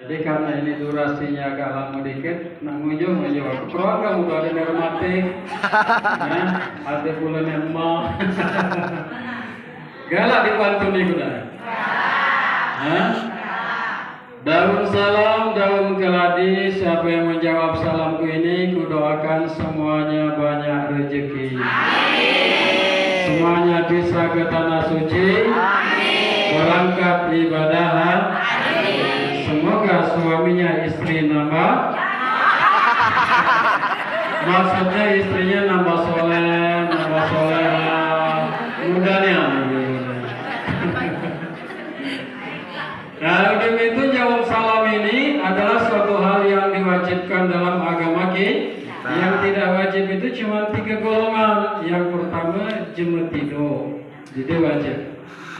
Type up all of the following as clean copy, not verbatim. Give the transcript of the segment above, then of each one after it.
Jadi karena ini durasinya agak lama dikit, nak ngujung aku perang kamu udah ada normatif, ada bulan yang mau, galak dipantuni kuda. Daun salam, daun keladi. Siapa yang menjawab salamku ini, kudoakan semuanya banyak rezeki. Semuanya bisa ke tanah suci. Berangkat ibadah. Semoga suaminya istri nambah. Maksudnya istrinya nambah soleh, mudahnya. Nah, itu jawab salam ini adalah suatu hal yang diwajibkan dalam agama kita. Yang tidak wajib itu cuma 3 golongan. Yang pertama jemetido, jadi wajib.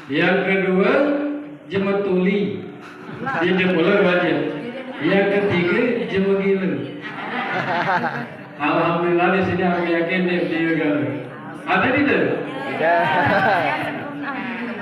Yang kedua jemetuli, jadi boleh wajib. Yang ketiga jemegila. Alhamdulillah di sini aku yakin dia galau. Ada tidak? Tidak.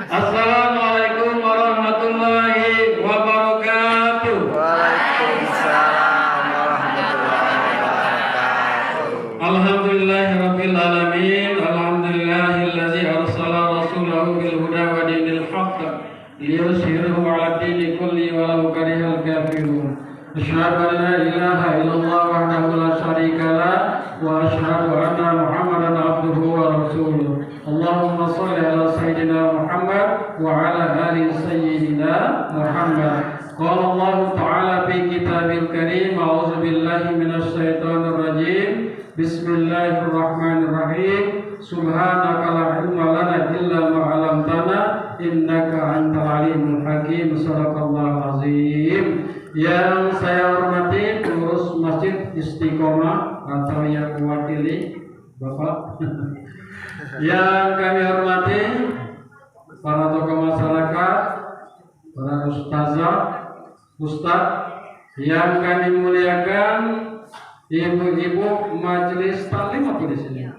Assalamualaikum warahmatullahi wabarakatuh. Waalaikumsalam warahmatullahi wabarakatuh. Alhamdulillahirabbil alamin. Alhamdulillahillazi arsala rasulahu bil huda wa dinil haqq liyuzhirahu 'ala dini kulli walau karihal kafirun. Asyhadu an la ilaha illallah wahdahu la syarika lah wa asyhadu anna Muhammadan abduhu wa rasuluh. Allahumma shalli ala sayyidina Muhammad wa ala ali sayyidina Muhammad. Qala Allah ta'ala fi kitabil karim, a'udzu billahi minasy syaithanir rajim. Bismillahirrahmanirrahim. Subhanaka la ilma lana illa ma 'allamtana innaka antal alimul hakim. Shadaqallahul azim. Yang saya hormati pengurus Masjid Istiqomah atau yang mewakili Bapak. Yang kami hormati para tokoh masyarakat, para ustazah, ustadz, yang kami muliakan, ibu-ibu majelis taklim apa di sini?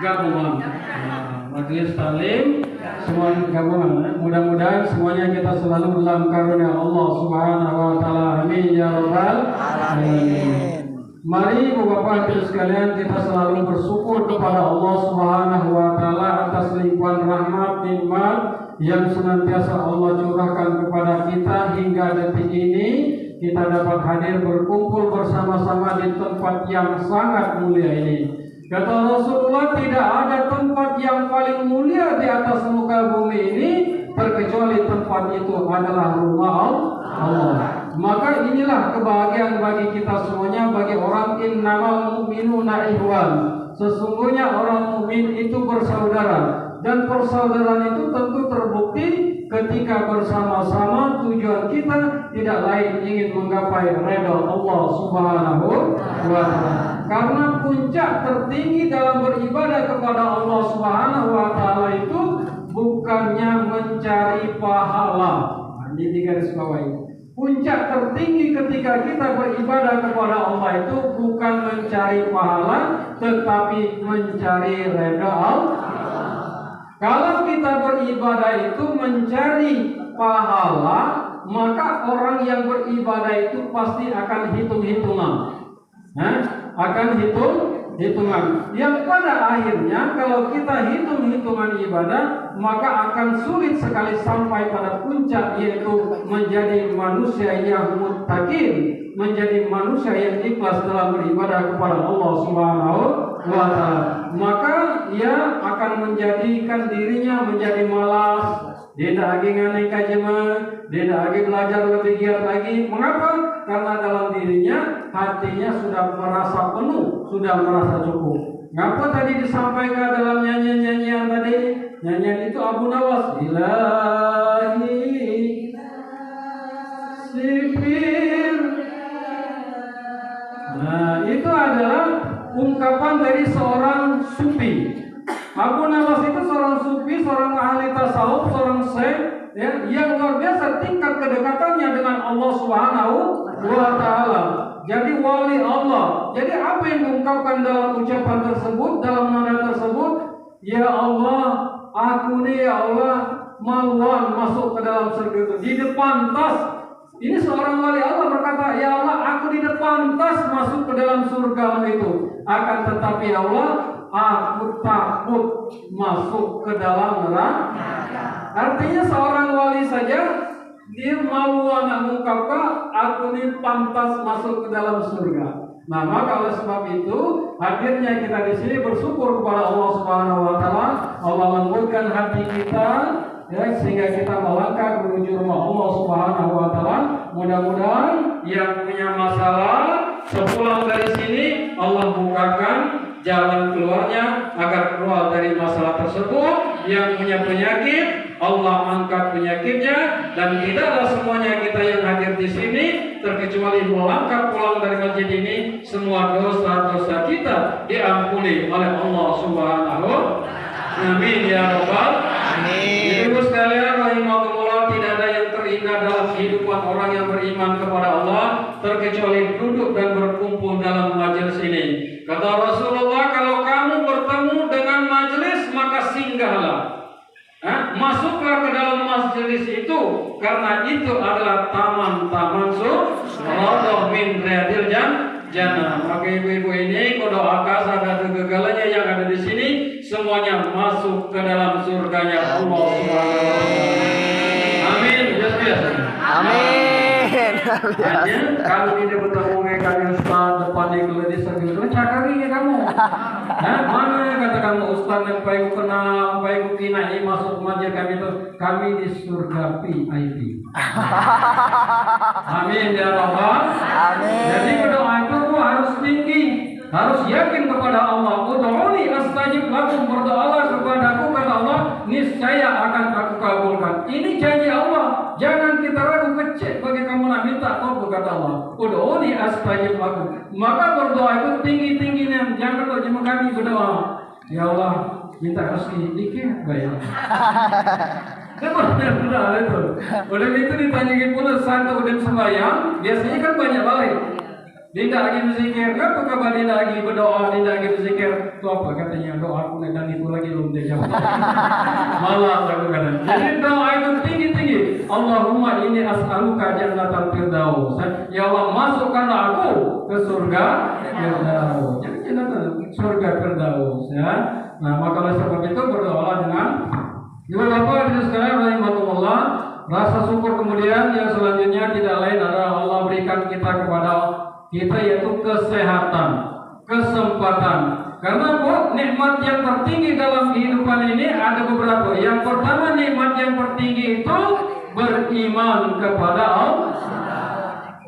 Gabungan. Majelis taklim semuanya gabungan. Mudah-mudahan semuanya kita selalu dalam karunia Allah Subhanahu wa taala. Amin ya rabbal alamin. Mari Bapak Ibu sekalian, kita selalu bersyukur kepada Allah Subhanahu wa taala atas limpahan rahmat nikmat yang senantiasa Allah curahkan kepada kita hingga detik ini. Kita dapat hadir berkumpul bersama-sama di tempat yang sangat mulia ini. Kata Rasulullah, tidak ada tempat yang paling mulia di atas muka bumi ini terkecuali tempat itu adalah rumah Allah. Maka inilah kebahagiaan bagi kita semuanya, bagi orang innamal mu'minuna ikhwan. Sesungguhnya orang mukmin itu bersaudara, dan persaudaraan itu tentu terbukti ketika bersama-sama tujuan kita tidak lain ingin menggapai ridha Allah Subhanahu wa taala. Karena puncak tertinggi dalam beribadah kepada Allah Subhanahu wa taala itu bukannya mencari pahala. Ini di garis bawah ini. Puncak tertinggi ketika kita beribadah kepada Allah itu bukan mencari pahala, tetapi mencari ridha Allah. Kalau kita beribadah itu mencari pahala, maka orang yang beribadah itu pasti akan hitung-hitungan. Akan hitung-hitungan. Yang pada akhirnya kalau kita hitung-hitungan ibadah, maka akan sulit sekali sampai pada puncak, yaitu menjadi manusia yang muttaqin, menjadi manusia yang ikhlas dalam beribadah kepada Allah Subhanahu wa taala. Maka ia akan menjadikan dirinya menjadi malas, dia tidak lagi nganai kajian, dia tidak lagi belajar lebih giat lagi. Mengapa? Karena dalam dirinya hatinya sudah merasa penuh, sudah merasa cukup. Ngapa tadi disampaikan dalam nyanyian-nyanyian tadi? Nyanyian itu Abu Nawas, Ilahi Sifir. Nah, itu adalah ungkapan dari seorang sufi. Abu Nawas itu seorang sufi, seorang ahli tasawuf, seorang syekh, ya, yang luar biasa tingkat kedekatannya dengan Allah Subhanahu wa taala. Jadi wali Allah. Jadi apa yang diungkapkan dalam ucapan tersebut, dalam nada tersebut? Ya Allah, aku nih ya Allah maluan masuk ke dalam surga itu di depan tas. Ini seorang wali Allah berkata, ya Allah, aku di depan tas masuk ke dalam surga itu. Akan tetapi ya Allah, aku takut masuk ke dalam neraka. Artinya seorang wali saja dia maluan mengungkapkan, aku ini pantas masuk ke dalam surga. Nah, maka oleh sebab itu hadirnya kita di sini bersyukur kepada Allah Subhanahu wa taala. Allah lembutkan hati kita ya, sehingga kita melangkah menuju rumah Allah Subhanahu wa taala. Mudah-mudahan yang punya masalah sepulang dari sini Allah bukakan jalan keluarnya agar keluar dari masalah tersebut. Yang punya penyakit Allah angkat penyakitnya, dan tidaklah semuanya kita yang hadir di sini terkecuali melangkah pulang dari masjid ini semua dosa-dosa kita diampuni oleh Allah Subhanahu. Amin ya rabbal alamin. Ibu sekalian rahimakumullah, tidak ada yang terindah dalam kehidupan orang yang beriman kepada Allah terkecuali duduk dan berkumpul dalam majelis ini. Kata Rasulullah, kalau kamu bertemu dengan majelis maka singgahlah. Masuklah ke dalam majelis itu, karena itu adalah taman-taman surga min riyadil jannah. Maka ibu-ibu ini kudoakan sahabat kegagalanya yang ada di sini semuanya masuk ke dalam surganya Allah Subhanahu wa taala. Amin. Amin. Hanya kalau tidak bertemu dengan kami Ustaz depan di segitu, cakari ya kamu. Mana kata kamu Ustaz yang baik kenal, baik kinai masuk majelis kami itu, kami di surga VIP. Amin ya Rabbal. Amin. Jadi berdoa itu harus tinggi, harus yakin kepada Allah. Ud'uni astajib lakum, berdoalah kepadaku kata Allah, niscaya akan aku kabulkan. Ini janji Allah. Jangan kita ragu, kecil bagi kamu nak minta apa kata Allah. Ud'uni astajib lakum. Maka berdoa itu tinggi-tingginya. Jangan berdoa cuma kami berdoa. Ya Allah, minta rezeki dikit bayar. Udah itu. Udah itu ditanya pula satu udah sembahyang, biasanya kan banyak balik. Tidak lagi berzikir, apa kabar tidak lagi berdoa, tidak lagi berzikir. Itu apa katanya, doa aku dan itu lagi belum dijawab. Malah aku kata. Jadi doa itu tinggi-tinggi. Allahumma inni as'aluka jannatal firdaus. Ya Allah, masukkanlah aku ke surga firdaus. Jadi jannah surga firdaus ya. Nah, maka oleh sebab itu berdoa dengan Ibu Bapak dan sekalian rahimakumullah. Rasa syukur kemudian yang selanjutnya tidak lain adalah Allah berikan kita kepada kita yaitu kesehatan, kesempatan. Karena nikmat yang tertinggi dalam kehidupan ini ada beberapa. Yang pertama, nikmat yang tertinggi itu beriman kepada Allah.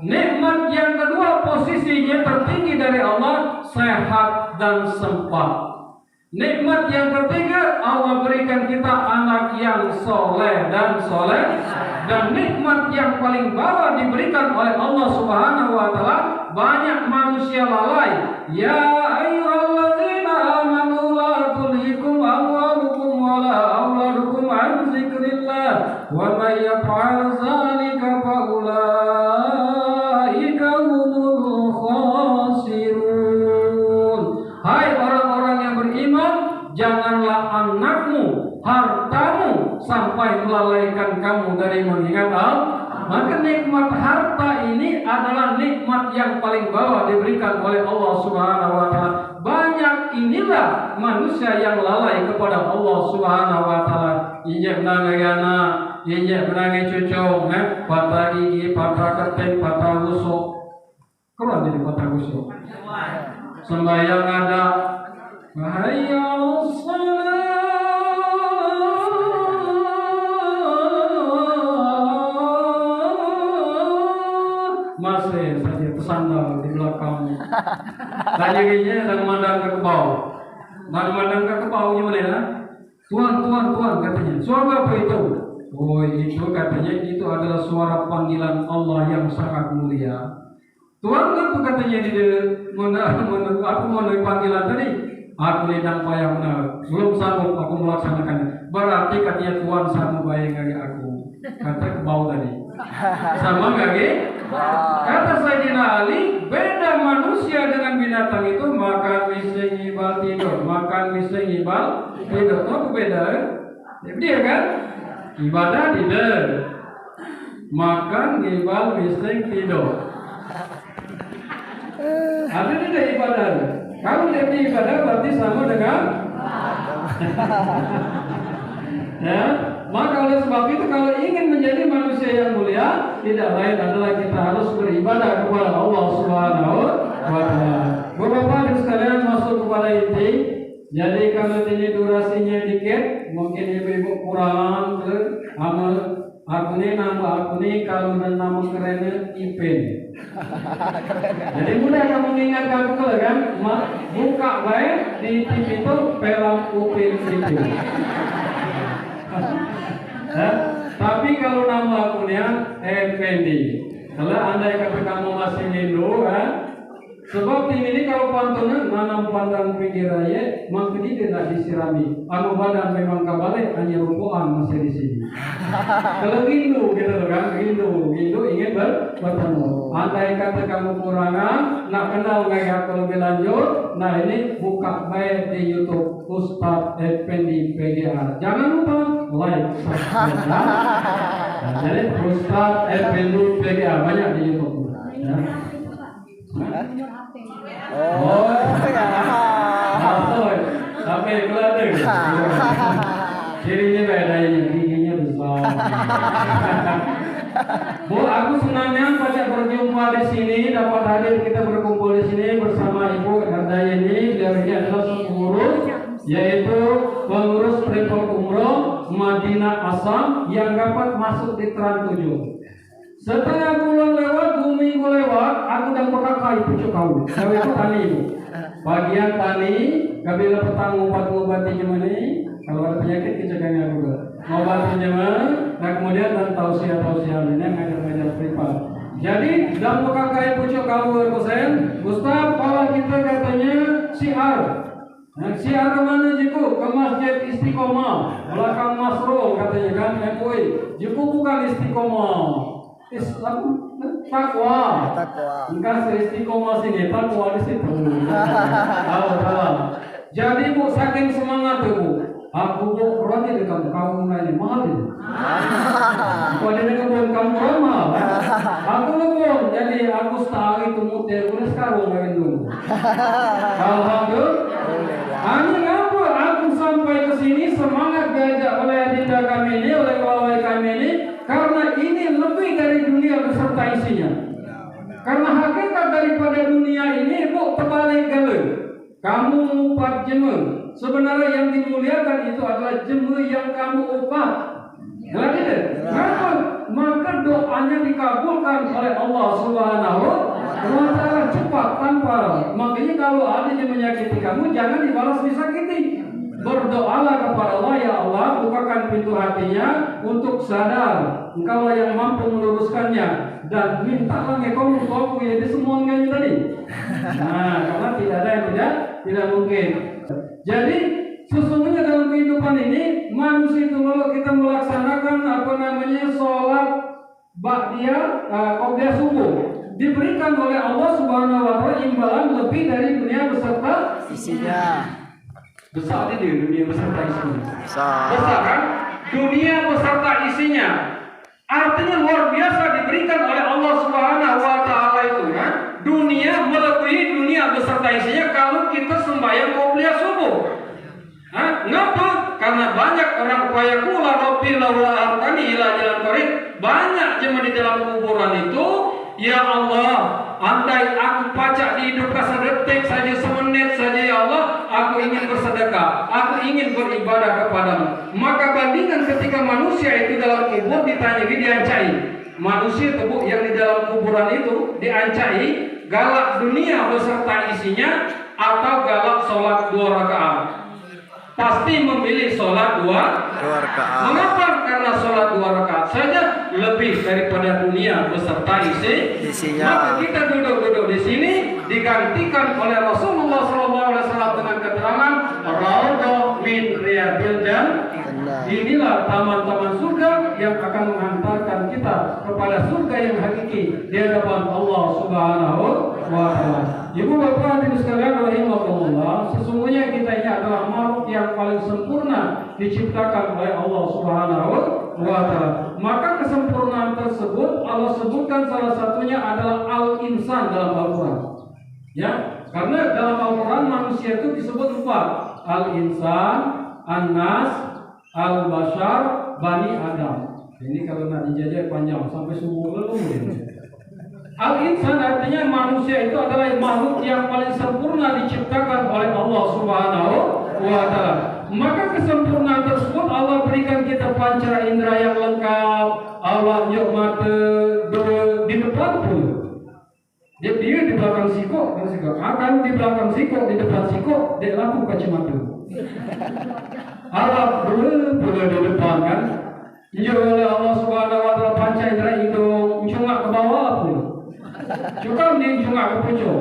Nikmat yang kedua, posisinya tertinggi dari Allah, sehat dan sempat. Nikmat yang ketiga, Allah berikan kita anak yang soleh. Dan nikmat yang paling bawah diberikan oleh Allah Subhanahu wa taala, banyak manusia lalai. Ya ayyuhalladzina amanu la tulhikum amwalukum wala auladukum an dzikrillah wa may yaf'al dzalika fa ulaika humul khasirun. Hai orang-orang yang beriman, janganlah anakmu, hartamu sampai melalaikan kamu dari mengingat Allah. Maka nikmat harta ini adalah nikmat yang paling bawah diberikan oleh Allah Subhanahu wa taala. Banyak inilah manusia yang lalai kepada Allah Subhanahu wa taala. Injek nagayana, injek benangi cucu, patah gigi, patah ketek, patah busuk. Keluar jadi patah busuk. Sembahyang ada, hayya shalah. Masih saja tersandar di belakang. Tanya-tanya dan memandang ke bawah. Memandang ke bawah gimana ya? Tuhan katanya. Suara apa itu? Oh, itu katanya itu adalah suara panggilan Allah yang sangat mulia. Tuhan apa katanya di aku mau panggilan tadi? Aku lidang payah benar. Belum sanggup aku melaksanakannya. Berarti katanya Tuhan sama baik dari aku. Kata ke bawah tadi. Sama enggak ge? Kata Sayyidina Ali, beda manusia dengan binatang itu, makan bisa ngibal tidur, makan bisa ngibal tidur. Itu beda. Dia kan? Ibadah tidak. Makan, ngibal, bising, tidur. Ada tidak ibadah? Kalau lebih ibadah berarti sama dengan ya. Maka oleh sebab itu kalau ingin menjadi manusia yang mulia, tidak lain adalah kita harus beribadah kepada Allah Subhanahu wa taala. Bapak dan sekalian masuk kepada inti. Jadi kalau ini durasinya dikit, mungkin ibu-ibu kurang ke amal aku ini nama aku ini kalau dan nama kerennya Ipin. Jadi mudah kamu mengingatkan kalau kan buka baik di TV itu film Upin Ipin. Tapi kalau nama akunnya Effendi. Kalau anda kata kamu masih Hindu kan, sebab tim ini kalau pantunan nanam pandang pinggir raya, maka dia tidak disirami. Anu badan memang kabalik, hanya rumpuan masih di sini. Kalau Hindu gitu kan, Hindu ingin bertemu. Andai kata kamu kurangan, nak kenal nggak kalau lebih lanjut, nah ini buka baik di YouTube Ustadz Effendi PGA. Jangan lupa like, subscribe. Nah, jadi Ustadz Effendi PGA banyak di YouTube. Ya. Oh, ya. Sampai kelada. Cirinya bedanya, giginya besar. Bu, aku senangnya pada berjumpa di sini, dapat hadir kita berkumpul di sini bersama Ibu Ardayani. Dia adalah pengurus, yaitu pengurus travel umroh Madinah Asam yang dapat masuk di Trans 7. Setengah bulan lewat, 2 minggu lewat, aku dan pakai pucuk kau. Saya itu tani. Bagian tani, kabila petang ngobat-ngobati gimana? Kalau ada penyakit dicegahnya juga. Ngobati gimana? Nah kemudian dan tausiah ini ngajar-ngajar privat. Jadi dan pakai pucuk kau berkosen, Ustaz, kalau kita katanya siar. Nah, siar mana jiku? Ke Masjid Istiqomah, belakang Masrul katanya kan, MUI. Jiku bukan Istiqomah. Islam takwa. Enggak istiqomah sini, takwa di situ. Jadi Bu saking semangat Bu, aku Bu roti dengan kamu ini mahal ini. Kalau dia dengan kamu mahal, aku lebih. Jadi aku setahun itu muter, udah sekarang main dulu. Alhamdulillah. Hanya ngapa aku sampai ke sini semangat diajak oleh adinda kami ini, oleh pegawai kami ini. Karena ini lebih dari dunia beserta isinya. Karena hakikat daripada dunia ini Bu terbalik gale. Kamu upah jema. Sebenarnya yang dimuliakan itu adalah jema yang kamu upah. Ngerti tidak? Maka doanya dikabulkan oleh Allah Subhanahu wa taala cepat tanpa. Makanya kalau ada yang menyakiti kamu jangan dibalas disakiti. Berdoalah kepada Allah, ya Allah, bukakan pintu hatinya untuk sadar Engkau yang mampu meluruskannya, dan mintalah engkau untuk ya disemuanya tadi. Nah, karena tidak ada yang tidak mungkin. Jadi sesungguhnya dalam kehidupan ini manusia itu kalau kita melaksanakan sholat qobliyah subuh diberikan oleh Allah Subhanahu wa taala imbalan lebih dari dunia beserta isinya. Besar di dunia beserta isinya. Besar kan? Dunia beserta isinya. Artinya luar biasa diberikan oleh Allah Subhanahu wa taala itu kan. Dunia melebihi dunia beserta isinya kalau kita sembahyang qobliyah subuh. Ngapa? Karena banyak orang upaya kula rabbil hartani ila jalan tarik. Banyak jemaah di dalam kuburan itu, ya Allah, andai aku pacak dihidupkan sedetik saja, semenit saja ya Allah, aku ingin bersedekah, aku ingin beribadah kepadamu. Maka bandingkan ketika manusia itu dalam kubur ditanya, diancai. Manusia tubuh yang di dalam kuburan itu diancai galak dunia beserta isinya atau galak sholat 2 rakaat. Pasti memilih sholat 2 rakaat. Mengapa? Karena sholat 2 rakaat saja lebih daripada dunia beserta isinya. Maka kita duduk di sini digantikan oleh Rasulullah SAW dengan keterangan Raudhah min riyadil jannah. Inilah taman-taman surga yang akan menghantarkan kita kepada surga yang hakiki di hadapan Allah Subhanahu wa taala. Ibu bapak hadirin sekalian rahimakumullah, sesungguhnya kita ini adalah makhluk yang paling sempurna diciptakan oleh Allah Subhanahu wa Ta'ala. Maka kesempurnaan tersebut Allah sebutkan salah satunya adalah al-insan dalam Al-Quran. Ya, karena dalam Al-Quran manusia itu disebut 4: al-insan, an-nas, al-bashar, bani Adam. Ini kalau nak dijajah panjang sampai subuh belum. Al-insan artinya manusia itu adalah makhluk yang paling sempurna diciptakan oleh Allah Subhanahu wa Ta'ala. Maka kesempurnaan tersebut Allah berikan kita panca indera yang lengkap. Allah mata di depan pun. Dia di belakang siko, akan di belakang siko, di depan siko, dia laku kacamata. Allah boleh di depan kan. Dia oleh Allah Subhanahu wa Ta'ala panca indera hidung, cungak ke bawah pun. Cukup dia cungak ke pucuk.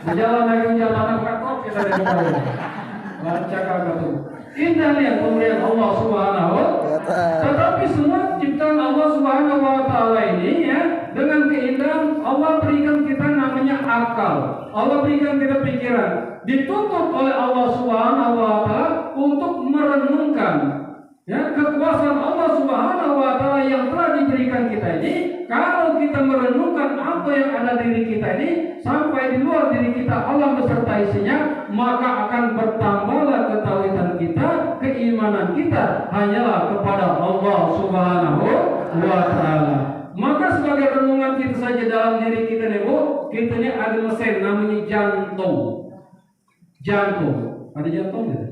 Berjalan lagi jalan kakak kita di depan. Baca kakak tu. Indah lihat pemberian Allah Subhanahu wa Ta'ala. Tetapi semua ciptaan Allah Subhanahu wa Ta'ala ini ya, dengan keindahan Allah berikan kita namanya akal. Allah berikan kita pikiran. Dituntut oleh Allah Subhanahu wa Ta'ala untuk merenungkan ya kekuasaan Allah Subhanahu wa Ta'ala yang telah diberikan kita ini. Kalau kita merenungkan apa yang ada di diri kita ini sampai di luar diri kita, Allah beserta isinya, maka akan bertambahlah ketakwaan kita, keimanan kita hanyalah kepada Allah Subhanahu wa Ta'ala. Maka sebagai renungan kita saja dalam diri kita nih Bu, kita ini ada mesin namanya jantung. Jantung, ada jantung ya?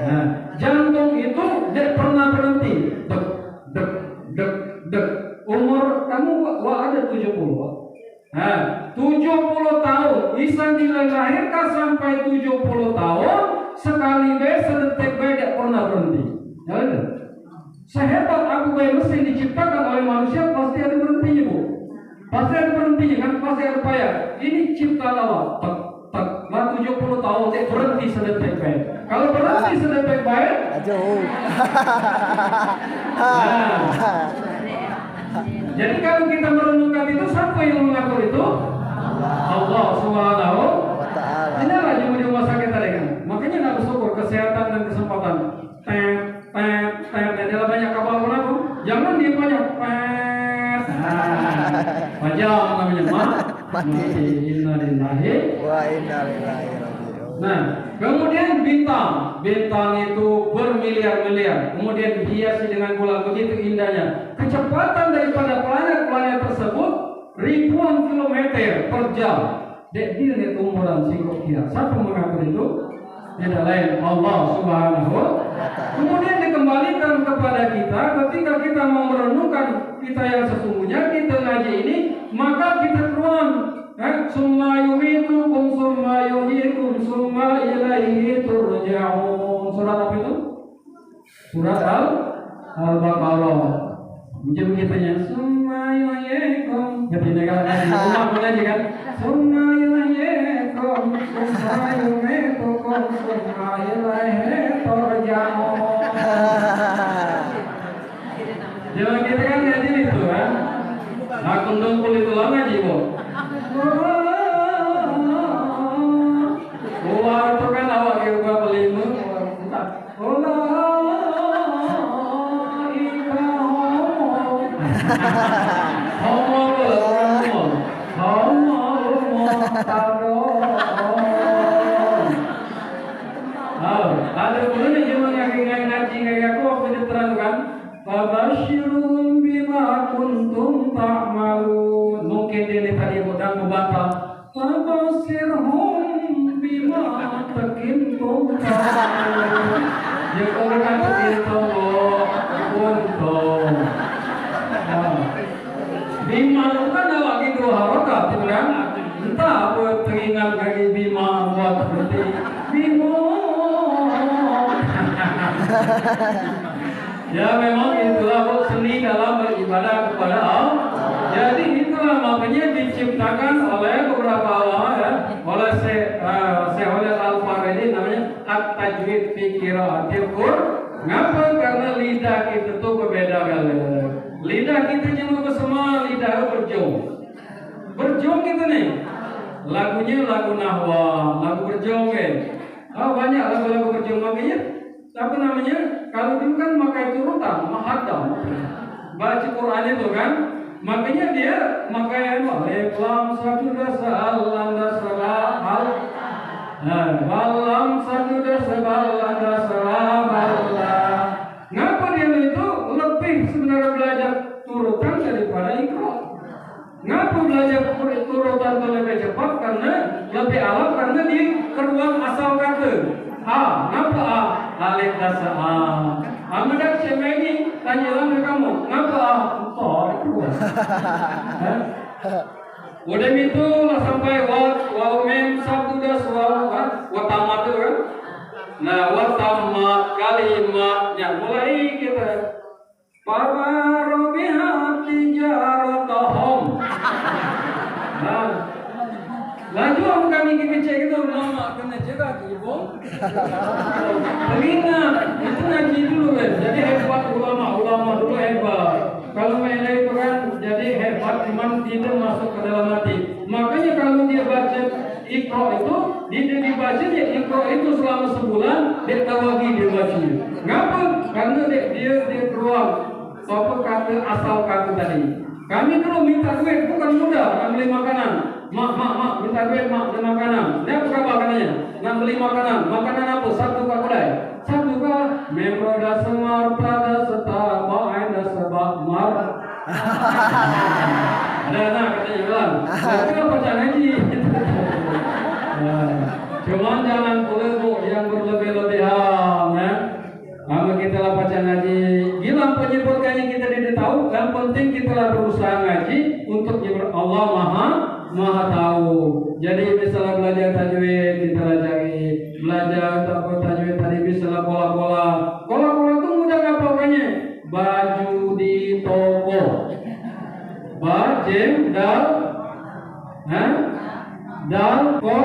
Nah, jantung itu tidak pernah berhenti. Dek, dek, dek, dek. Umur kamu ada 70. Nah, 70 tahun. Isan dilahirkan sampai 70 tahun, sekali sedetik tidak pernah berhenti. Ya kan? Sehebat aku mesin diciptakan oleh manusia, pasti ada berhentinya Bu. Pasti ada berhentinya kan, pasti ada payah. Ini ciptaan Allah. Tak, tak. Nah 70 tahun dia berhenti sedetik baik. Kalau berhenti sedetik baik, jadi kalau kita merenungkan itu, siapa yang mengatur itu? Allah Subhanahu wa Ta'ala. Inilah yang rumah sakit tadi kan. Makanya nak bersyukur kesehatan dan kesempatan. Adalah banyak kapal pun. Jangan dia banyak panjang namanya mati. Innalillahi wa inna ilaihi raji'un. Nah, kemudian bintang itu bermiliar-miliar, kemudian dihiasi dengan bulan, begitu indahnya. Kecepatan daripada planet-planet tersebut ribuan kilometer per jam. Dek dia ni umuran singkok kira. Siapa mengatur itu? Tidak lain Allah Subhanahu wa Ta'ala. Kemudian dikembalikan kepada kita ketika kita mau merenungkan kita yang sesungguhnya, kita ngaji ini, maka kita keluar summa yumitukum summa yuhyikum summa ilaihi turja'un. Surat apa itu? Surat Al-Baqarah. Mungkin begitunya summa yuhyikum. Jadi negara umat mengaji kan? Summa yuhyikum summa yumitukum summa ilaihi turja'un. Jangan kita kan ngaji itu kan? Aku nungkul itu lah ngaji Bu. Keluar itu kan awak yang gua beli mu. Ada pun yang ngaji kayak aku waktu diterangkan. Fabashirhum bima kuntum ta'malun. Mungkin dia tadi sedang membantah. Fabashirhum bima kuntum ta'malun. Dia katakan begitu kuntum. Bima itu kan awak itu harokat, itu kan? Entah apa teringat lagi bima buat seperti bima. Ya memang itulah seni dalam beribadah kepada Allah. Jadi itulah makanya diciptakan oleh beberapa ulama ya, oleh Syekh Al-Faridi namanya at-tajwid fi qiraatil Qur'an. Ngapa? Karena lidah kita tuh berbeda kali. Lidah kita cuma semua lidah berjong. Berjong kita nih. Lagunya lagu nahwa, lagu berjong kan. Oh banyak lagu-lagu berjong makanya apa namanya? kalau dulu kan pakai turutan, mahadam. Baca Quran itu kan, makanya dia pakai alif lam sajudah salam dasara hal. Balam sajudah salam dasara Allah. Ngapa dia itu lebih sebenarnya belajar turutan daripada ikro? Ngapa belajar turutan itu lebih cepat? Karena lebih alam, karena di keruang asal kata. Ngapa alif dasa Amadak semeni tanyalah ke kamu, ngapa itu? Udah itu lah sampai waw mem satu das waw tamat itu kan. Nah tamat kalimatnya mulai kita Fabarobiha tijaratahum. Nah laju kami cek itu lama kena jaga ibu. Pengingat itu ngaji dulu kan. Jadi hebat ulama dulu hebat. Kalau mainnya itu kan jadi hebat, cuman tidak masuk ke dalam hati. Makanya kalau dia baca Iqra itu, dia dibaca ya Iqra itu selama sebulan, dia tahu lagi dia bacanya. Ngapa? Karena dia keluar apa kata asal kata tadi. Kami dulu minta duit bukan mudah, nak beli makanan. Mak, minta duit mak beli makanan. Dia apa makanannya? Nak beli makanan. Makanan apa? Satu kak kedai. Satu kak memroda semar pada setaba ada sebab mar. Ada katanya bilang. Itu apa ngaji? Cuman jangan pula yang berlebih-lebihan, ya. Kalau kita lah baca ngaji, gila penyebutkannya kita tidak tahu. Yang penting kita lah berusaha ngaji untuk nyebut Allah Maha tahu. Jadi misalnya belajar tajwid kita pelajari, belajar tajwid tadi misalnya bola-bola. Bola-bola itu mudah apa pokoknya? Baju di toko, bajem dal, dal to,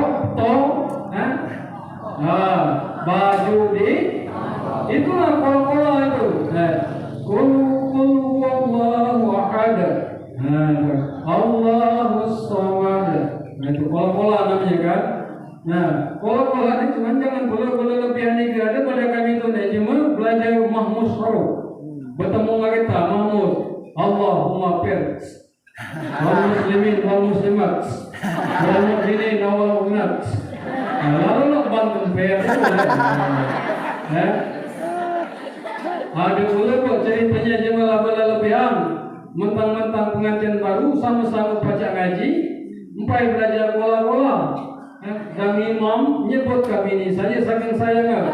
baju di itulah pola-pola itu. Qul huwallahu ahad. Allahus samad. Nah, itu pola-pola namanya kan. Nah, pola-pola ini cuma jangan boleh lebihan ada pada kami itu cuma belajar mahmus baru. Bertemu kita mahmus. Allahumma fir wal muslimin wal muslimat wal mu'minin wal mu'minat. Lalu nak bantu fir. Ada pula kok ceritanya jemaah lebihan. Mentang-mentang pengajian baru sama-sama baca ngaji, empai belajar bola-bola. Dan imam nyebut kami ini saja saking sayangnya.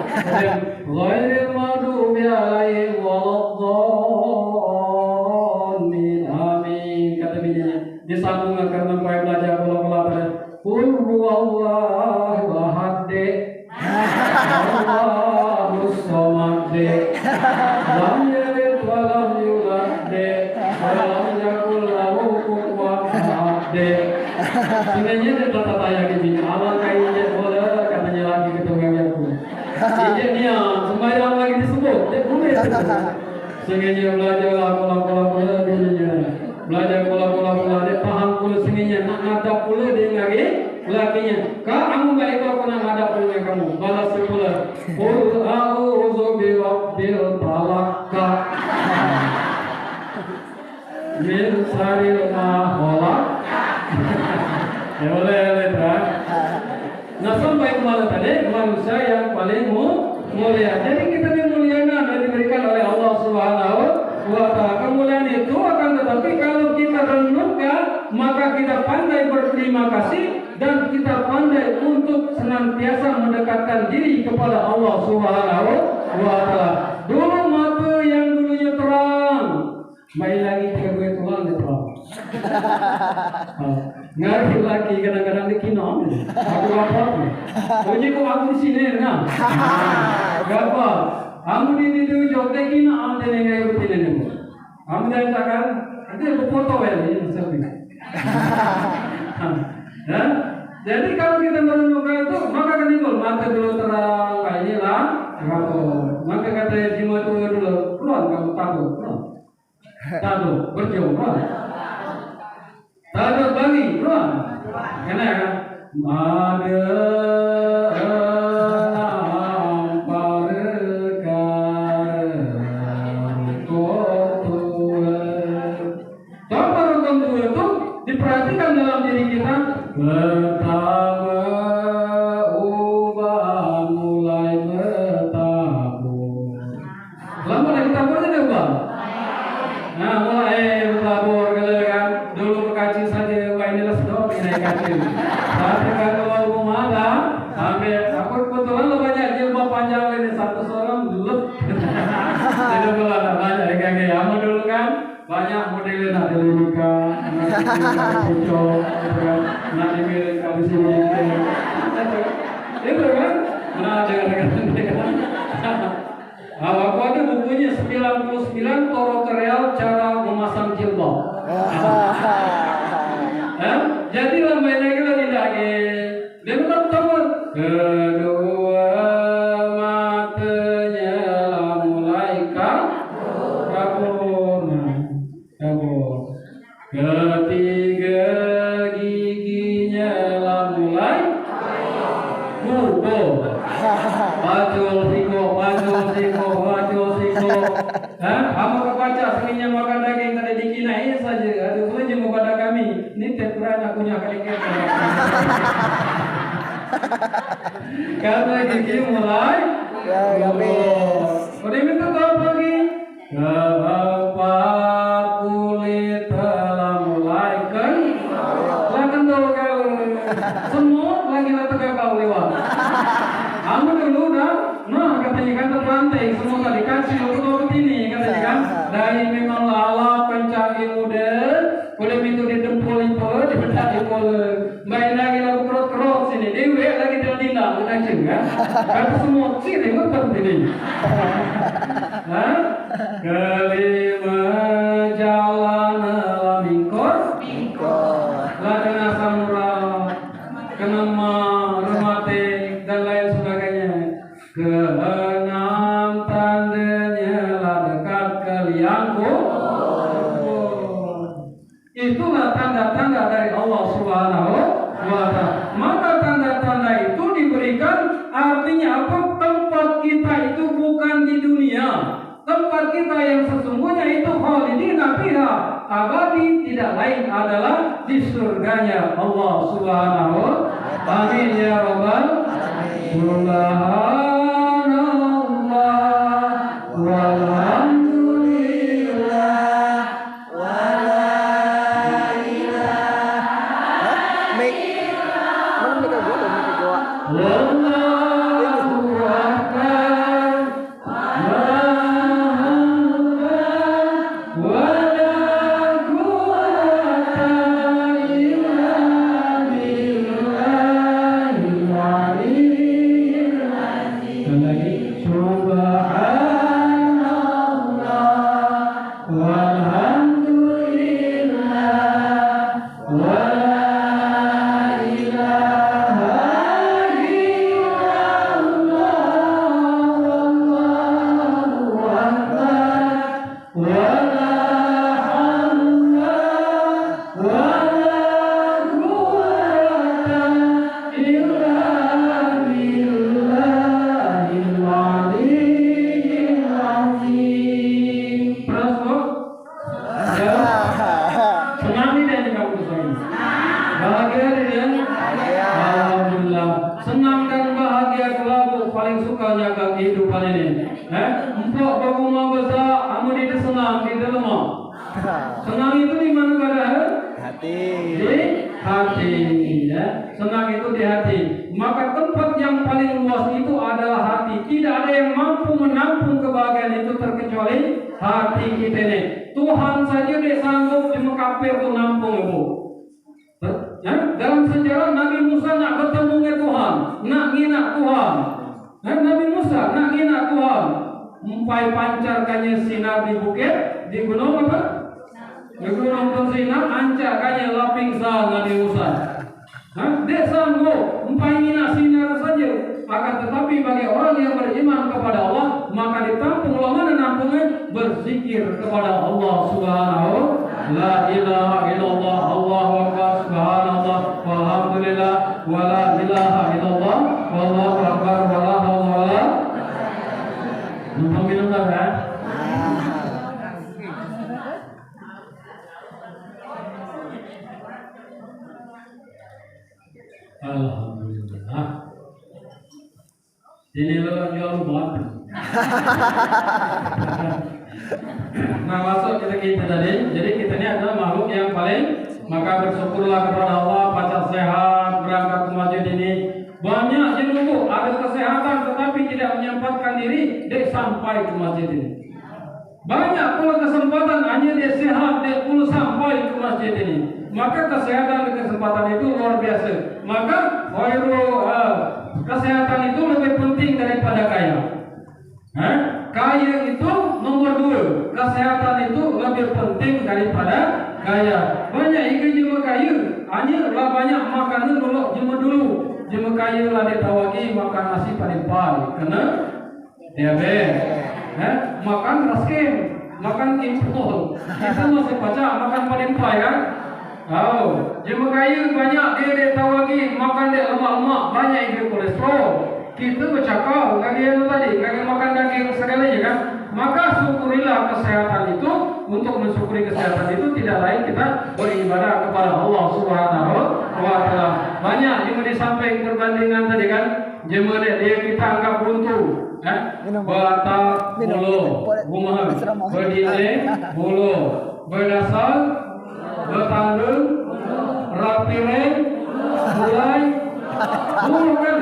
Ghairil maghdubi alaihim waladdallin. Amin. Kata bininya. Disambung karena empai belajar bola-bola pada Qul huwallahu ahad. Allahus samad. Lam yalid wa lam yulad. Walam yakul lahu kufuwan ahad. Sebenarnya dia tak tanya gini, Allah kayaknya boleh katanya lagi ketemu aku. Ini dia sembahyang lagi disebut, dia boleh. Sengaja belajar pola-pola dunia, belajar pola-pola dia paham pula sengaja nak ngadap pula dia lagi lakinya. Kamu baik aku nak ngadap pula kamu, balas pula. Qul a'udzu birabbil falaq. Min syarri ma khalaq. Ya boleh tak? Nah sampai kemana tadi manusia yang paling mulia. Jadi kita dimuliakan dan diberikan oleh Allah Subhanahu wa Ta'ala. Kemuliaan itu akan tetapi kalau kita renungkan maka kita pandai berterima kasih dan kita pandai untuk senantiasa mendekatkan diri kepada Allah Subhanahu wa Ta'ala. Dulu mata yang dulunya terang, main lagi 3 bulan tulang dia terang. Ngari lagi kadang-kadang di kino. Aku lapor. Jadi kok aku di sini kan? Gapa? Kamu di jok dek kino am dene ngai betin ini. Kamu dah takkan? Itu foto ya ini selfie. Jadi kalau kita merenungkan itu maka kan itu mata dulu terang kayak ini lah. Maka kata jimat itu dulu keluar kamu tahu berjauh Tahu bagi, keluar. Kenapa? Ada perkara Diperhatikan dalam diri kita. Pertama ubah mulai bertabur. Lama lagi taburnya deh ubah. Nah mulai bertabur kalau kan dulu berkacil saja, wah inilah sedot ini kacil. Saat kita keluar rumah ada, sampai aku kebetulan lo banyak jilbab panjang ini satu seorang dulu. Jadi kalau ada banyak kayak kamu dulu kan banyak modelnya nak dilirikan, nak dicocok, nak diberikan di sini. Itu kan? Nah dengan aku ada bukunya 99 tutorial cara memasang jilbab. Jadi lambai lagi dia bukan tahu. Kedua matanya mulai kabur. Ketiga giginya mulai bubur. Bacul siko. Kamu kebaca seninya makan daging tadi dikinai saja. Aduh, boleh mau pada kami. Ini tekuran akunya kali-kali. Karena gigi mulai habis. Udah minta tahu lagi. Keempat kulit telah mulai lakan tahu kalau semua lagi nak kau lewat. Kamu dulu dah, katanya kan terpantai semua tadi kasih untuk ini katanya kan. Dari memang lala pencari muda, boleh minta di dempul itu, di bedak di mulut. Main lagi lalu kerot sini, dewe lagi tidak udah cengah. Kata semua sini ngapa ini? Kelima jalan lamingkor, ladana samura, kenama rematik dan lain sebagainya. Keenam tandanya lah dekat ke liangku. Itulah tanda-tanda dari Allah Subhanahu wa Ta'ala. Maka tanda-tanda itu diberikan artinya apa? Tempat kita itu bukan di dunia. Tempat kita yang sesungguhnya itu khalidina fiha, abadi, tidak lain adalah di surganya Allah Subhanahu wa Ta'ala. Amin ya rabbal alamin. Subhanallah walhamdulillah wala ilaha wallahu akbar wala quwwata illa billahil aliyyil azim. Lagi subhanallah walhamdulillah wala ilaha senang dan bahagia kelabu paling suka jaga kehidupan ini. Empok berumah besar, amu di senang di lemah. Senang itu di mana pada? Hati. Di hati. Ya. Senang itu di hati. Maka tempat yang paling luas itu adalah hati. Tidak ada yang mampu menampung kebahagiaan itu terkecuali hati kita ini. Tuhan saja dia sanggup di Mekapir untuk nampung ibu. Ya, dalam sejarah Nabi Musa nak bertemu dengan Tuhan, nak ngina Tuhan. Nabi Musa nak ngina Tuhan, mempai pancarkannya sinar di bukit, di gunung apa? Di gunung bersinar, ancakannya laping sah Nabi Musa. Dia sanggup mempai ngina sinar saja. Akan tetapi bagi orang yang beriman kepada Allah, maka ditampung mana nampungnya berzikir kepada Allah Subhanahu. La ilaha illallah, Allahu akbar, subhanallah, walhamdulillah, wa la ilaha illallah, wallahu akbar, wa la hawla wa la. Numpang minum dah kan? Alhamdulillah. Ini lo jual rumah. Nah, masuk kita tadi. Jadi kita ini adalah makhluk yang paling, maka bersyukurlah kepada Allah, baca sehat, berangkat ke masjid ini. Banyak yang nunggu ada kesehatan tetapi tidak menyempatkan diri dia sampai ke masjid ini. Banyak pula kesempatan hanya dia sehat dia pula sampai ke masjid ini. Maka kesehatan dan kesempatan itu luar biasa. Maka kesehatan itu lebih penting daripada kaya. Kaya itu nomor 2, kesehatan itu lebih penting daripada kaya. Banyak ikan jema kaya, hanya lah banyak makanan dulu. Jema kaya lah dia tawagi makan nasi padimpai, kena diabetes. Makan raskin, makan impor. Kita masih baca makan padimpai kan? Jema kaya banyak dia tawagi makan dia lemak-lemak, banyak dia kolesterol. Kita bercakap kalian tadi, kalian makan daging segalanya kan? Maka syukurilah kesehatan itu. Untuk mensyukuri kesehatan itu tidak lain kita beribadah kepada Allah Subhanahu wa Ta'ala. Banyak yang disampaikan perbandingan tadi kan, jemaah dia kita anggap buntu, batak bulu, gumahan, berdile bulu, berdasar, bertandung, rapireng, mulai, bulu kan?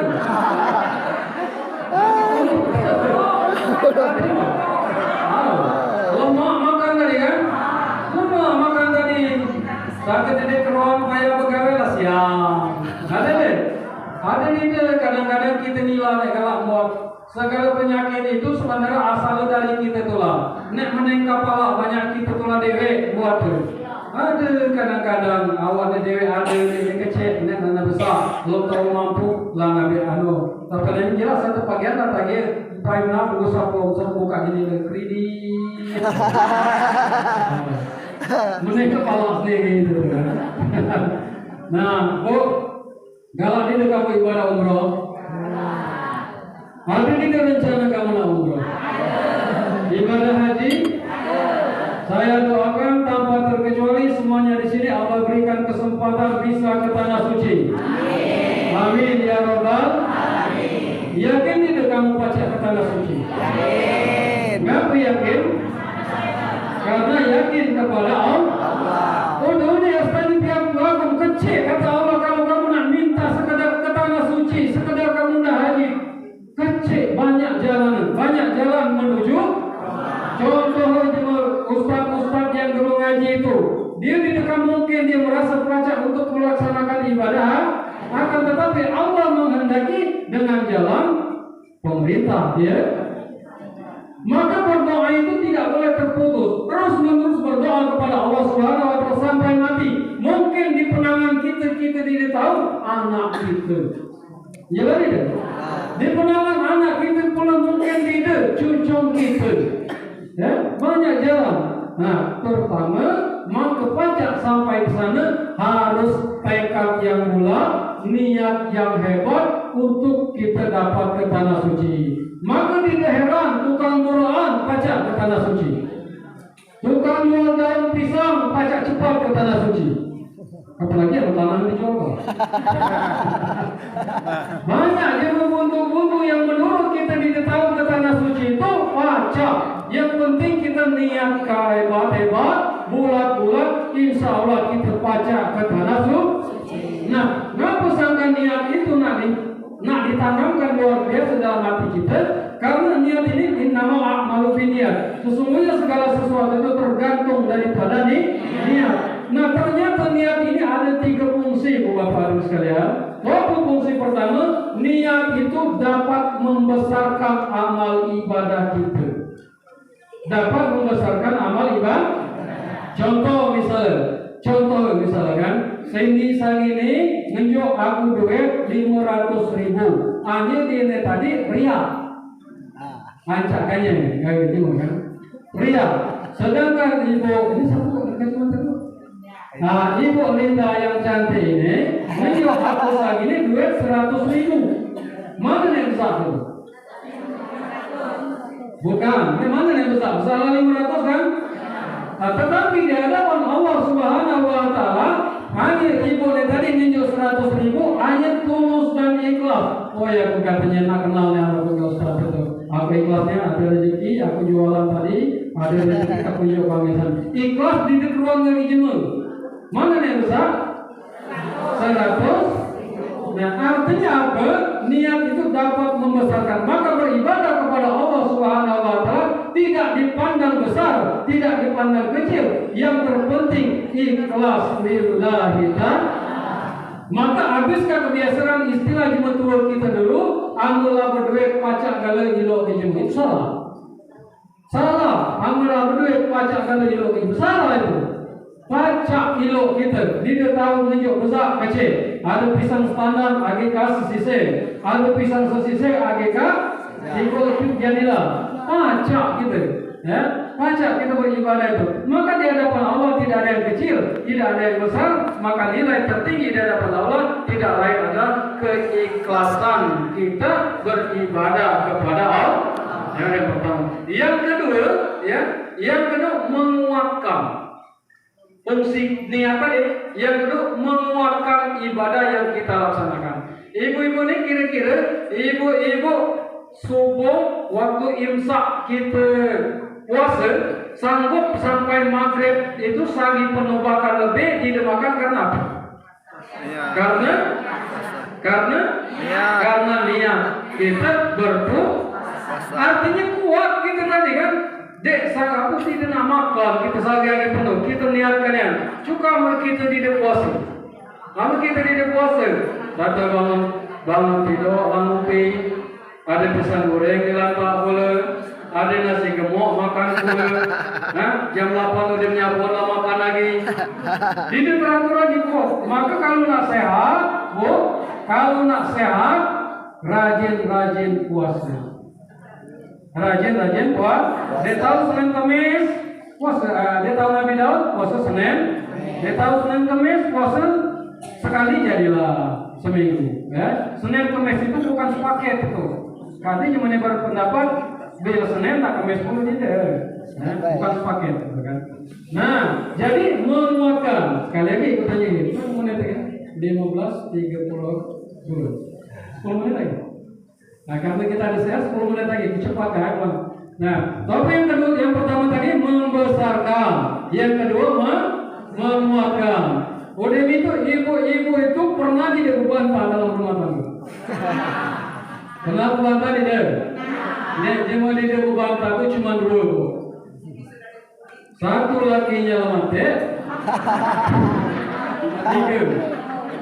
Lemak makan tadi kan? Lemak makan tadi. Sakit jadi keruan payah pegawai lah siang. Ada deh. Ada nih kadang-kadang kita nilai kalau buat segala penyakit itu sebenarnya asal dari kita tulah. Nek meneng kepala banyak kita tulah dewe buat tuh. Ada kadang-kadang awalnya dewe ada yang kecil, nek nana besar, belum tahu mampu lah ngabe anu. Terkadang jelas satu bagian lah tadi. Paina berusaha buka ini kredit. Menaik kepala sendiri gitu kan. Nah, galak ini kamu ibadah umroh. Ada kita rencana kamu nak umroh. Ibadah haji. Saya doakan tanpa terkecuali semuanya di sini Allah berikan kesempatan bisa ke tanah suci. Amin ya Rabbal. Yakin tidak kamu baca ke tanah suci? Yakin. Kenapa yakin? Karena yakin kepada Allah. Oh, dunia sekali tiap kamu kecil kata Allah kamu nak minta sekadar ke tanah suci, sekadar kamu nak haji. Kecil banyak jalan menuju. Contoh ustaz yang dulu ngaji itu, dia tidak mungkin dia merasa pelajar untuk melaksanakan ibadah. Akan tetapi Allah menghendaki dengan jalan pemerintah dia. Maka berdoa itu tidak boleh terputus. Terus menerus berdoa kepada Allah Subhanahu wa Ta'ala sampai mati. Mungkin di penangan kita tidak tahu anak kita. Ya tidak? Di penangan anak kita pula mungkin tidak cucu kita. Ya, banyak jalan. Nah, pertama, maka pajak sampai ke sana harus tekad yang bulat, niat yang hebat untuk kita dapat ke tanah suci. Maka tidak heran tukang muraan pajak ke tanah suci, tukang jual daun pisang pajak cepat ke tanah suci. Apalagi yang tanah dijual. Banyak yang membuntu-buntu yang menurut kita tidak tahu ke tanah suci itu pajak. Yang penting kita niat hebat-hebat, bulat-bulat, insya Allah kita pajak ke tanah suci. Nah, ngapa sangka niat itu nak ditanamkan luar biasa dalam hati kita? Karena niat ini innama a'malu binniyat. Sesungguhnya segala sesuatu itu tergantung daripada niat. Nah, ternyata niat ini ada 3 fungsi, Bapak Ibu sekalian. Apa fungsi pertama? Niat itu dapat membesarkan amal ibadah kita. Dapat membesarkan amal ibadah. Contoh misalnya kan, Sandy ini nunjuk aku duit 500.000. Hanya dia tadi riak. Ancakannya kayak gitu kan. Riak. Sedangkan ibu ini satu cuma satu. Nah, ibu Linda yang cantik ini nunjuk aku lagi ini duit 100.000. Mana yang besar itu? Bukan, ini mana yang besar? Salah 500 kan? Nah, tetapi di hadapan Allah Subhanahu wa Ta'ala hanya ibu tadi ninjau 100.000 hanya 7 Oh ya, aku katanya nak kenal yang aku ke Ustaz itu. Aku ikhlasnya ada rezeki, aku jualan tadi, ada rezeki aku jual pamisan. Ikhlas di ruang dari jemur. Mana nih Ustaz? 100. Nah, artinya apa? Niat itu dapat membesarkan. Maka beribadah kepada Allah Subhanahu wa taala tidak dipandang besar, tidak dipandang kecil. Yang terpenting ikhlas lillahi ta'ala. Maka habiskan kebiasaan istilah jemetua kita dulu, ambillah berduit pacak gala jilok ke jemur. Itu salah. Salah. Ambillah berduit pacak gala jilok ke jemur. Salah itu. Pacak kilo kita, dia tahu menunjuk besar kecil. Ada pisang standar, agak sisise. Ada pisang sisise, agak ikut jadilah. Pacak kita, ya. Pacak kita beribadah itu. Maka di hadapan Allah tidak ada yang kecil, tidak ada yang besar. Maka nilai tertinggi di hadapan Allah tidak lain adalah keikhlasan kita beribadah kepada Allah. Yang pertama. Yang kedua, yang kedua menguatkan. Fungsi niatan yang kedua menguatkan ibadah yang kita laksanakan. Ibu-ibu ini kira-kira ibu-ibu subuh waktu imsak kita puasa sanggup sampai maghrib itu sagi penubakan lebih tidak makan karena apa? Ya. Karena niat kita berpuasa. Artinya kuat kita tadi kan. Dek, saya aku tidak nak makan, kita sehari-hari penuh, kita niatkan yang cuka kita tidak puasa. Lalu kita tidak puasa, datang bangun tidur, lampu ada pisang goreng di lantai pula, ada nasi gemuk makan pula, jam 8 udah nyapu makan lagi. Tidak teratur lagi kok. Maka kalau nak sehat, rajin-rajin puasa. Rajin puasa. Dia tahu Senin Kamis puasa. Dia tahu Nabi Daud puasa Senin. Dia tahu Senin Kamis puasa sekali jadilah seminggu. Ya. Senin Kamis itu bukan sepaket itu. Karena cuma berpendapat bila Senin tak Kamis pun tidak. Ya. Bukan sepaket, kan? Nah, jadi menguatkan. Sekali lagi ikut tanya ini. Berapa menit ya? 15:30 dulu. 10 menit lagi. Nah, karena kita ada sehat 10 menit lagi, cepat kan? Nah, tapi yang kedua, yang pertama tadi membesarkan, yang kedua menguatkan. Udah itu ibu-ibu itu pernah tidak berbantah dalam rumah tangga. Pernah berbantah tidak? Cuma dia berbantah itu cuma 2. Satu lakinya mati, 3.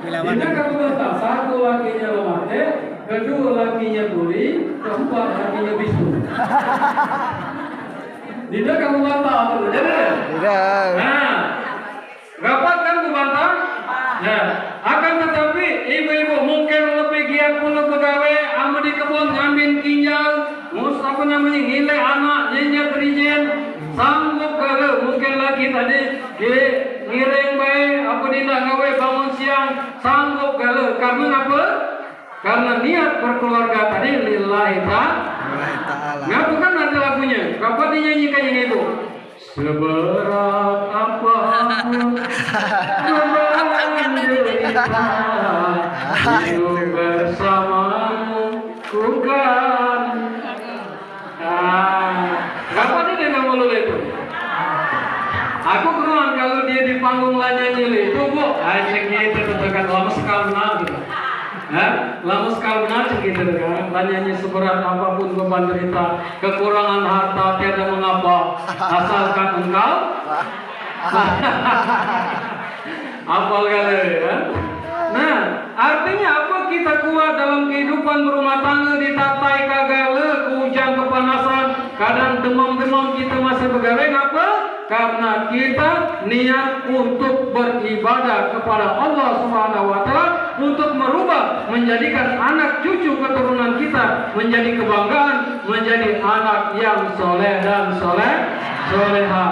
Tidak kamu bantah, satu lakinya mati. Kedua lakinya tuli, keempat lakinya bisu. Tidak kamu bantah atau tidak? Tidak. Nah, dapat kan ku bantah? Nah, akan tetapi ibu-ibu mungkin lebih giat pula pegawai, amat di kebun ngambil ginjal, nilai anak, nyenyak perijen, sanggup kalau mungkin lagi tadi ngiring baik, apa tidak ngawe bangun siang, sanggup kalau karena apa? Karena niat berkeluarga tadi lillahi ta'ala. Nah, bukan ada lagunya. Kapan dinyanyikan yang itu? Seberat apapun beban derita, hidup bersamamu bukan. Kapan ini nama lu itu? Aku keruan kalau dia di panggung lah nyanyi itu bu, asyiknya itu terdekat lama sekali nanti. Lama sekali benar gitu kan. Tanyanya seberat apapun beban derita, kekurangan harta tiada mengapa, asalkan engkau apal kali ya. Nah, artinya apa? Kita kuat dalam kehidupan berumah tangga, ditatai kagale, hujan kepanasan, kadang demam-demam kita masih begawe ngapa? Karena kita niat untuk beribadah kepada Allah Subhanahu wa taala, untuk merubah, menjadikan anak cucu keturunan kita menjadi kebanggaan, menjadi anak yang soleh dan soleha.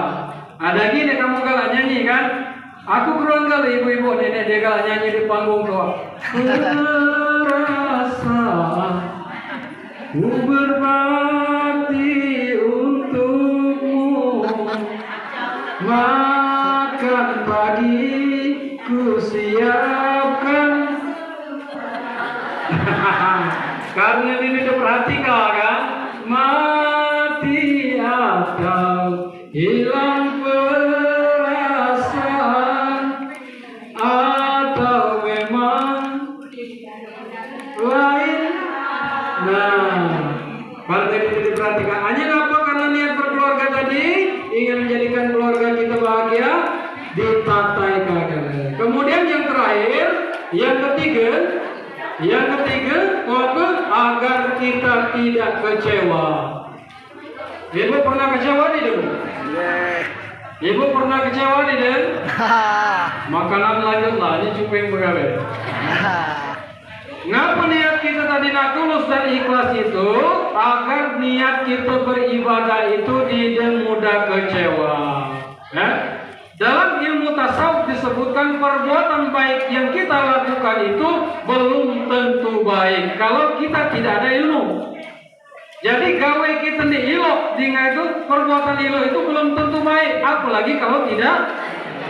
Ada gini kamu galak nyanyi kan? Aku berulang kali ibu-ibu nenek dia galak nyanyi di panggung doa. Merasa ku berbakti untukmu, makan pagi ku siapkan Karena ini diperhatikan kan, mati atau hilang perasaan atau memang lain. Nah, pada ini diperhatikan. Hanya apa? Karena niat berkeluarga tadi ingin menjadikan keluarga kita bahagia, ditatai kagak. Kemudian yang terakhir, yang ketiga, agar kita tidak kecewa. Ibu pernah kecewa tidak? Ibu pernah kecewa tidak? Makanan lanjutlah, ini cuping pegawai. Ngapa niat kita tadi nak tulus dan ikhlas itu agar niat kita beribadah itu tidak mudah kecewa. Dalam ilmu tasawuf disebutkan perbuatan baik yang kita lakukan itu belum tentu baik kalau kita tidak ada ilmu. Jadi gawe kita di ilo, itu perbuatan ilo itu belum tentu baik, apalagi kalau tidak.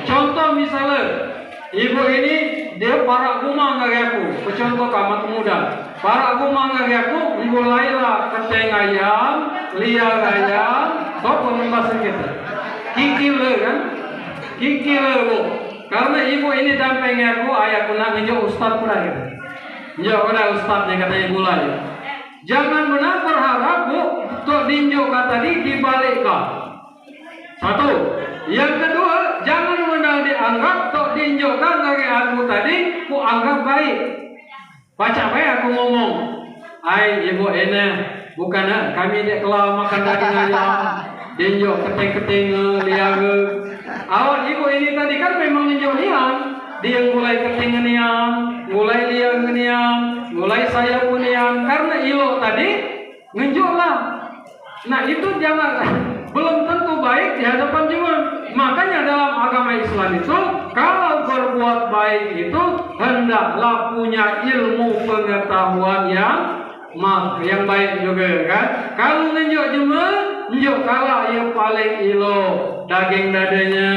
Contoh misalnya, ibu ini dia para guma ngagaku, contoh kamat muda. Para guma ngagaku mulailah keteng ayam, liar ayam, apa bahasa kita? Kikil kan? Kikil bu. Karena ibu ini dampingi aku, ayahku nak ngejo ustad pula gitu. Ya udah ustadnya katanya mulai. Jangan benar berharap bu, tok dinjo kata dibalik kau. Satu. Yang kedua, jangan benar dianggap tok dinjo kan dari aku tadi, ku anggap baik. Baca baik aku ngomong. Ay ibu ini bukan kami dia kelah makan daging ayam. Dinjo keteng-keteng liang. Awal ibu ini tadi kan memang ninjo liang. Dia mulai ketengenian, mulai liang-nian, mulai saya punian karena ilo tadi ngenjoklah. Nah itu jangan, belum tentu baik di hadapan jemaah. Makanya dalam agama Islam itu kalau berbuat baik itu hendaklah punya ilmu pengetahuan yang baik juga kan. Kalau ngenjok jemaah, ngenjok kalah yang paling ilo. Daging dadanya,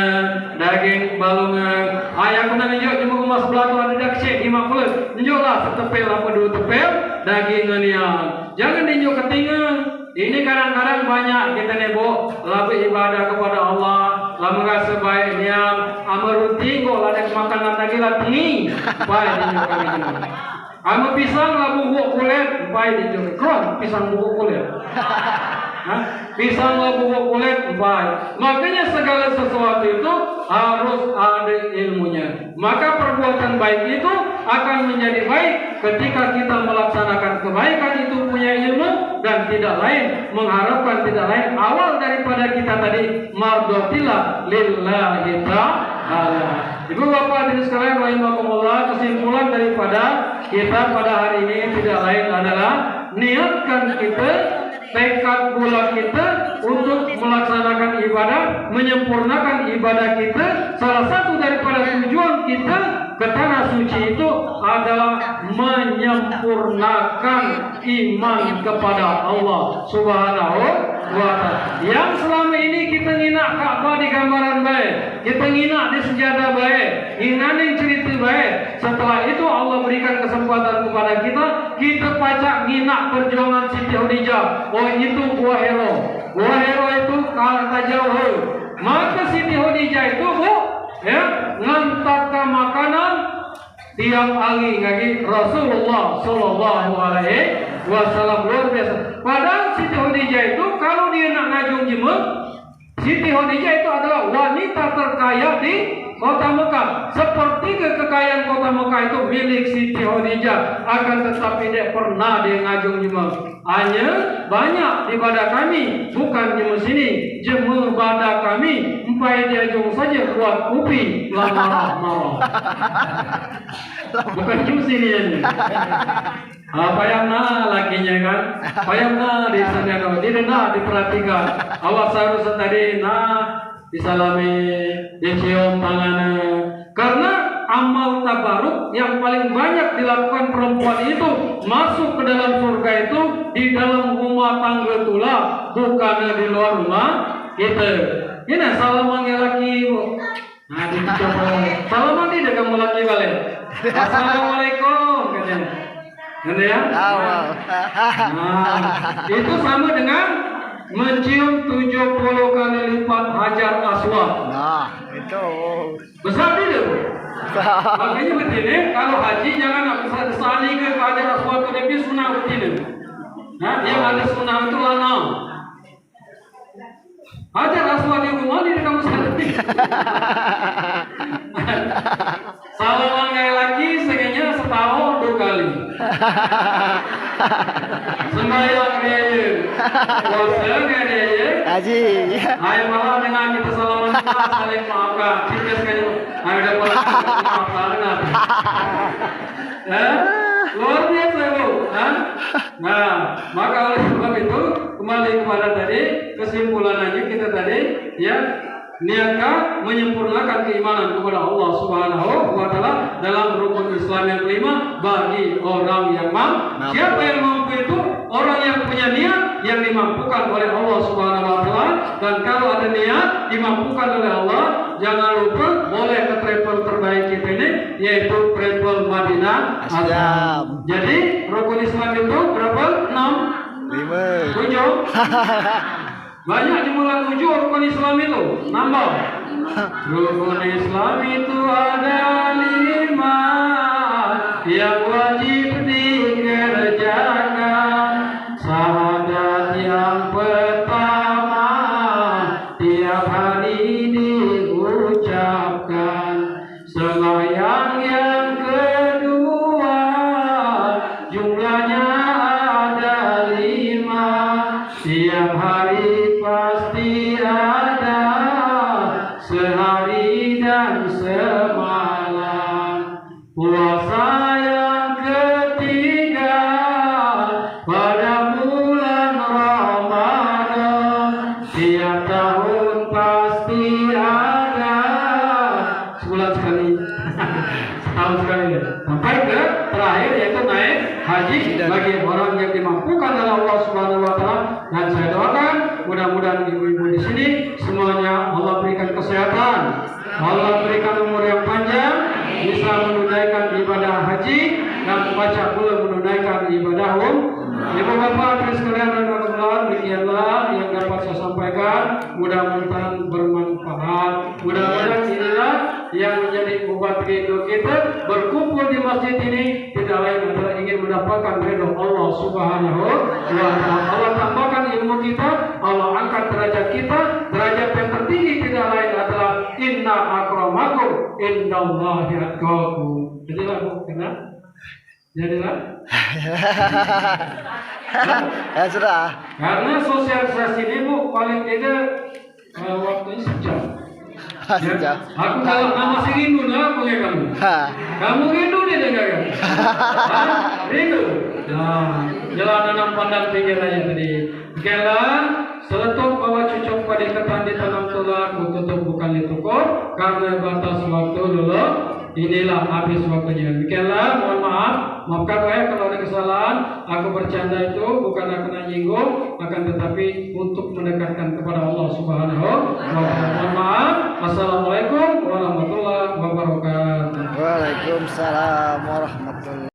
daging balungan. Ayah kena ngenjok cuma emas belatu ada daksek 50. Ngenjoklah setepel apa 2 tepel dagingannya. Jangan dinjok ketinggal. Ini kadang-kadang banyak kita nebo lebih ibadah kepada Allah, lah merasa baik niat, amaruti kok ada makanan lagi lah tinggi. Baik dinjok kami jenang. Ama pisang lah bubuk kulit, baik dinjok. Kron pisang bubuk kulit. Pisang lah bubuk kulit, baik. Makanya segala sesuatu itu harus ada ilmunya. Maka perbuatan baik itu akan menjadi baik ketika kita melaksanakan kebaikan itu punya ilmu dan tidak lain mengharapkan tidak lain awal daripada kita tadi mardotillah lillahi ta'ala. Ibu bapak hadirin sekalian rahimakumullah, kesimpulan daripada kita pada hari ini tidak lain adalah niatkan kita, tekad bulan kita untuk melaksanakan ibadah, menyempurnakan ibadah kita. Salah satu daripada tujuan kita ke tanah suci itu adalah menyempurnakan iman kepada Allah Subhanahu wa ta'ala. Yang selama ini kita nginak Ka'bah di gambaran baik, kita nginak di sejadah baik, nginanin cerita baik. Setelah itu Allah berikan kesempatan kepada kita pacak nginak perjuangan Siti Khadijah. Oh itu buah hero. Buah hero itu kata jauh. Maka Siti Khadijah itu bu, ya, ngantarkan makanan tiap hari ngagi Rasulullah Sallallahu Alaihi Wasallam, luar biasa. Padahal Siti Khadijah itu kalau dia nak ngajung jemaah, Siti Khadijah itu adalah wanita terkaya di kota Mekah. Sepertiga kekayaan kota Mekah itu milik Siti Khadijah. Akan tetapi dia pernah dia ngajung jemaah. Hanya banyak ibadah kami bukan jemaah sini, jemaah ibadah kami empai dia jung saja buat kopi lama-lama. Bukan jus ini. Apa yang lakinya kan? Apa yang di sana tidak diperhatikan. Awas harus tadi disalami, dicium tangannya. Karena amal tabaruk yang paling banyak dilakukan perempuan itu masuk ke dalam surga itu di dalam rumah tangga tulah, bukan di luar rumah kita. Ini salaman laki bu. Nah dicoba salaman tidak kamu laki balik. Assalamualaikum katanya. Gitu ya? Awal. Nah, itu sama dengan mencium 70 kali lipat Hajar Aswad. Nah, itu. Besar tidak? Makanya begini, kalau haji jangan sekali ke Hajar Aswad itu lebih sunnah begini. Nah, yang ada sunnah itu lana. Hajar Aswad di rumah di kamu sekali. Salaman kayak lagi segenya setahun 2 kali. Sembahyang dia, puasa dia. Haji. Ayo malah dengan kita salaman kita saling maafkan. Kita sekali ayo dapat maafkan. Luar biasa bu. Nah, maka oleh sebab itu kembali kepada tadi kesimpulannya kita tadi ya. Niatkan menyempurnakan keimanan kepada Allah Subhanahu wa taala dalam rukun Islam yang kelima bagi orang yang mampu. Siapa yang mampu itu? Orang yang punya niat yang dimampukan oleh Allah Subhanahu wa taala, dan kalau ada niat dimampukan oleh Allah, jangan lupa boleh ke travel terbaik kita ini yaitu travel Madinah Azam. Jadi rukun Islam itu berapa? 6 7 banyak jumlah 7 rukun Islam itu. Nambah. Rukun Islam itu ada 5 yang wajib dikerjakan. Syahadat yang pertama tiap hari diucapkan. Sembahyang yang kedua jumlahnya ada 5 tiap hari. Pasti ada sehari dan semalam. Puasa yang ketiga pada bulan Ramadan. Tiap tahun pasti ada sebulan sekali. Setahun sekali. Sampai ke terakhir yaitu naik haji bagi orang yang dimampukan oleh Allah Subhanahu wa taala. Dan saya doakan mudah-mudahan ibu-ibu di sini semuanya Allah berikan kesehatan, Allah berikan umur yang panjang, bisa menunaikan ibadah haji dan baca pula menunaikan ibadah Ibu bapak sekalian dan teman-teman, demikianlah yang dapat saya sampaikan. Mudah-mudahan bermanfaat. Mudah-mudahan inilah yang menjadi obat rindu kita. Berkumpul di masjid ini tidak lain adalah ingin mendapatkan ridho Allah Subhanahu wa taala. Allah tambahkan ilmu kita, Allah angkat derajat kita. Derajat yang tertinggi tidak lain adalah inna akramakum indallahi atqakum. Jadilah bu, kenal? Jadilah. Ya sudah. Karena sosialisasi ini bu paling tidak waktunya sejam. Sejam. Aku kalau nama si rindu lah punya kamu. Kamu rindu dia dengar kan? Rindu. Nah, jalan enam pandang pinggir aja tadi. Jalan seletup bawa cucuk pada ikatan di tanam tulang, tutup bukan ditukur karena batas waktu dulu. Inilah habis waktunya. Demikianlah, mohon maaf, maafkan saya kalau ada kesalahan. Aku bercanda itu bukan akan menyinggung, akan tetapi untuk mendekatkan kepada Allah Subhanahu wa taala. Mohon maaf. Assalamualaikum warahmatullahi wabarakatuh. Waalaikumsalam warahmatullahi